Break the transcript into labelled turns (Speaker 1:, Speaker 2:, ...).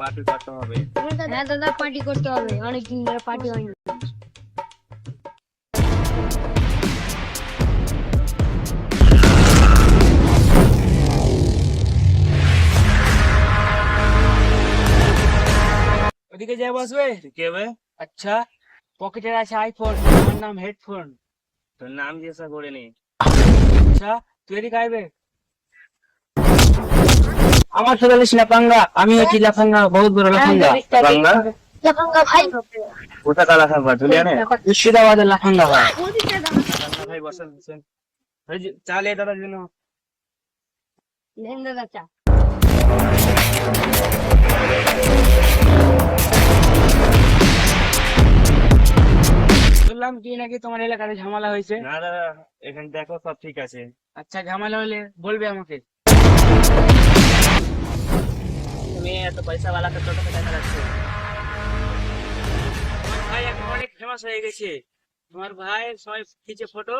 Speaker 1: Party করতে হবে।
Speaker 2: হ্যাঁ দাদা, পার্টি করতে হবে, অনেকদিন ধরে পার্টি হয়নি।
Speaker 3: ওদিকে যাই বসবে।
Speaker 1: কে হবে?
Speaker 3: আচ্ছা, পকেটের আছে আইফোন, আমার নাম হেডফোন।
Speaker 1: তোর নাম জিজ্ঞাসা করে নি।
Speaker 3: আচ্ছা, তুই এদিকে আইবে। আমার সাথে লিস না পাঙ্গা, আমি হচ্ছি লাফাঙ্গা, বহুত বড় লাফাঙ্গা।
Speaker 1: বাংলা
Speaker 2: লাফাঙ্গা ভাই,
Speaker 1: কোথা কালা খাবার ধুলিয়ানে?
Speaker 3: মুর্শিদাবাদের লাফাঙ্গা ভাই।
Speaker 1: বাংলা ভাই বসেন বসেন। এই যে চালে দাদার জন্য।
Speaker 2: নেন দাদা চা।
Speaker 3: শুনলাম কি নাকি তোমার এলাকায় ঝামেলা হয়েছে।
Speaker 1: না দাদা, এখানে দেখো সব ঠিক আছে।
Speaker 3: আচ্ছা, ঝামেলা হলে বলবে আমাকে।
Speaker 1: তুমি এত পয়সা वाला তো টোটো দেখা যাচ্ছে।
Speaker 3: ভাই এখন অনেক ফেমাস হয়ে গেছে। তোমার ভাই সবাই খিচে ফটো,